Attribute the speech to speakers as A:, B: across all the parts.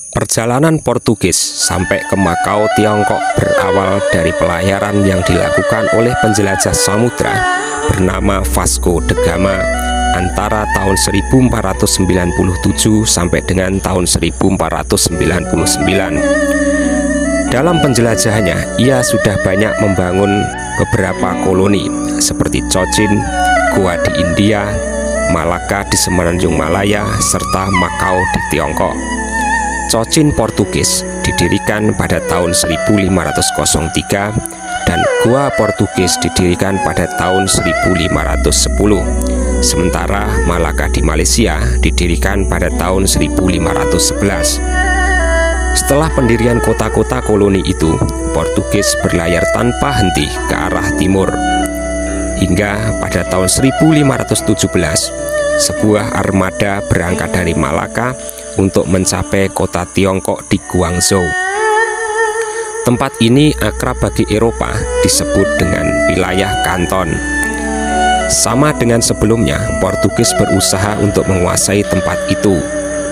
A: Perjalanan Portugis sampai ke Makau, Tiongkok berawal dari pelayaran yang dilakukan oleh penjelajah samudra bernama Vasco da Gama antara tahun 1497 sampai dengan tahun 1499. Dalam penjelajahannya, ia sudah banyak membangun beberapa koloni seperti Cochin, Goa di India, Malaka di Semenanjung Malaya, serta Makau di Tiongkok. Cochin Portugis didirikan pada tahun 1503 dan Goa Portugis didirikan pada tahun 1510. Sementara Malaka di Malaysia didirikan pada tahun 1511. Setelah pendirian kota-kota koloni itu, Portugis berlayar tanpa henti ke arah timur. Hingga pada tahun 1517, sebuah armada berangkat dari Malaka untuk mencapai kota Tiongkok di Guangzhou. Tempat ini akrab bagi Eropa, disebut dengan wilayah Kanton. Sama dengan sebelumnya, Portugis berusaha untuk menguasai tempat itu.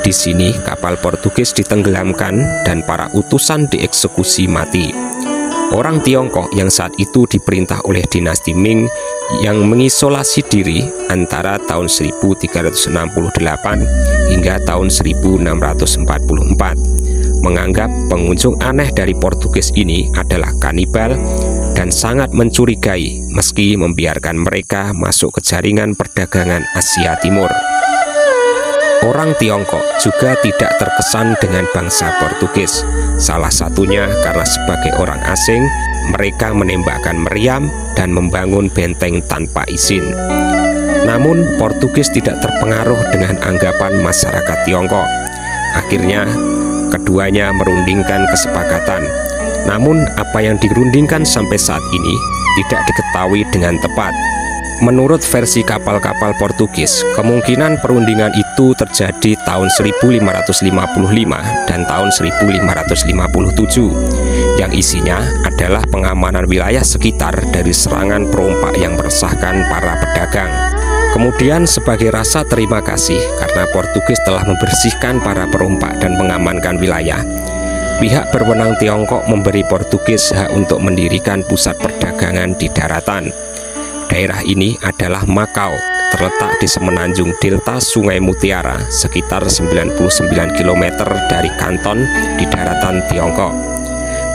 A: Di sini kapal Portugis ditenggelamkan dan para utusan dieksekusi mati. Orang Tiongkok yang saat itu diperintah oleh dinasti Ming yang mengisolasi diri antara tahun 1368 hingga tahun 1644 menganggap pengunjung aneh dari Portugis ini adalah kanibal dan sangat mencurigai meski membiarkan mereka masuk ke jaringan perdagangan Asia Timur. Orang Tiongkok juga tidak terkesan dengan bangsa Portugis, salah satunya karena sebagai orang asing, mereka menembakkan meriam dan membangun benteng tanpa izin. Namun, Portugis tidak terpengaruh dengan anggapan masyarakat Tiongkok. Akhirnya, keduanya merundingkan kesepakatan. Namun, apa yang dirundingkan sampai saat ini tidak diketahui dengan tepat. Menurut versi kapal-kapal Portugis, kemungkinan perundingan itu terjadi tahun 1555 dan tahun 1557, yang isinya adalah pengamanan wilayah sekitar dari serangan perompak yang meresahkan para pedagang. Kemudian sebagai rasa terima kasih karena Portugis telah membersihkan para perompak dan mengamankan wilayah, pihak berwenang Tiongkok memberi Portugis hak untuk mendirikan pusat perdagangan di daratan. Daerah ini adalah Makau, terletak di semenanjung delta Sungai Mutiara, sekitar 99 km dari Kanton di daratan Tiongkok,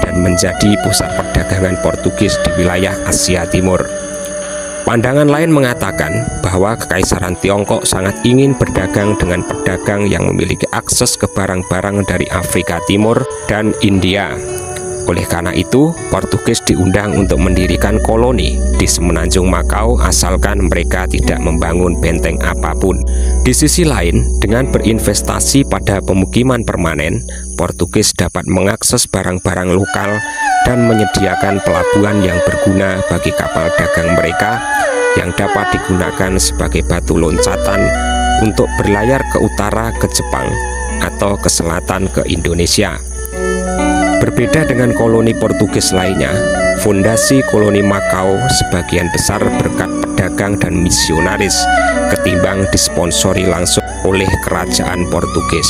A: dan menjadi pusat perdagangan Portugis di wilayah Asia Timur. Pandangan lain mengatakan bahwa Kekaisaran Tiongkok sangat ingin berdagang dengan pedagang yang memiliki akses ke barang-barang dari Afrika Timur dan India. Oleh karena itu, Portugis diundang untuk mendirikan koloni di semenanjung Makau asalkan mereka tidak membangun benteng apapun. Di sisi lain, dengan berinvestasi pada pemukiman permanen, Portugis dapat mengakses barang-barang lokal dan menyediakan pelabuhan yang berguna bagi kapal dagang mereka yang dapat digunakan sebagai batu loncatan untuk berlayar ke utara ke Jepang atau ke selatan ke Indonesia. Berbeda dengan koloni Portugis lainnya, fondasi koloni Makau sebagian besar berkat pedagang dan misionaris ketimbang disponsori langsung oleh kerajaan Portugis.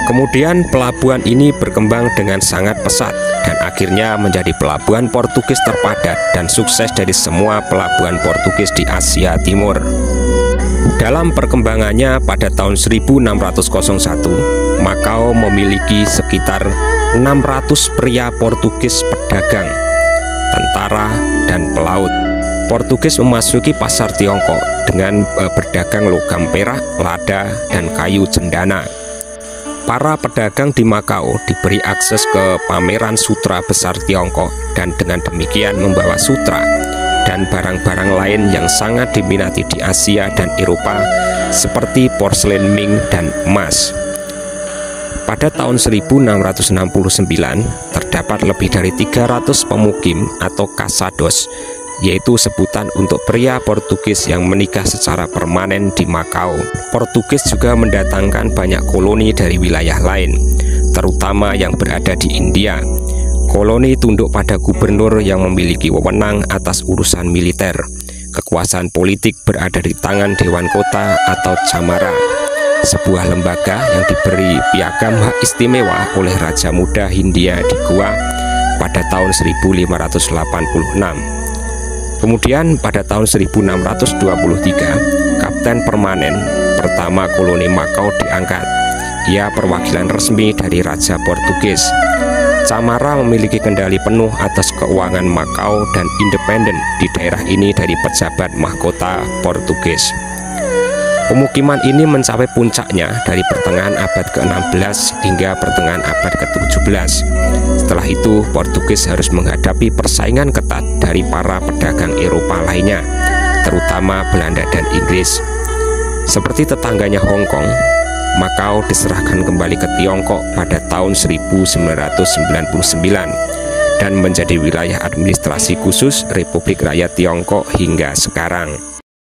A: Kemudian pelabuhan ini berkembang dengan sangat pesat dan akhirnya menjadi pelabuhan Portugis terpadat dan sukses dari semua pelabuhan Portugis di Asia Timur. Dalam perkembangannya pada tahun 1601, Makau memiliki sekitar 600 pria Portugis pedagang, tentara, dan pelaut. Portugis memasuki pasar Tiongkok dengan berdagang logam perak, lada, dan kayu cendana. Para pedagang di Makau diberi akses ke pameran sutra besar Tiongkok dan dengan demikian membawa sutra dan barang-barang lain yang sangat diminati di Asia dan Eropa seperti porselen Ming dan emas. Pada tahun 1669 terdapat lebih dari 300 pemukim atau casados, yaitu sebutan untuk pria Portugis yang menikah secara permanen di Makau. Portugis juga mendatangkan banyak koloni dari wilayah lain, terutama yang berada di India. Koloni tunduk pada gubernur yang memiliki wewenang atas urusan militer. Kekuasaan politik berada di tangan Dewan Kota atau Chamara. sebuah lembaga yang diberi piagam hak istimewa oleh Raja Muda Hindia di Goa pada tahun 1586. Kemudian pada tahun 1623, Kapten Permanen pertama koloni Makau diangkat. Ia perwakilan resmi dari Raja Portugis. Chamara memiliki kendali penuh atas keuangan Makau dan independen di daerah ini dari pejabat mahkota Portugis. Pemukiman ini mencapai puncaknya dari pertengahan abad ke-16 hingga pertengahan abad ke-17. Setelah itu, Portugis harus menghadapi persaingan ketat dari para pedagang Eropa lainnya, terutama Belanda dan Inggris. Seperti tetangganya Hong Kong, Makau diserahkan kembali ke Tiongkok pada tahun 1999 dan menjadi wilayah administrasi khusus Republik Rakyat Tiongkok hingga sekarang.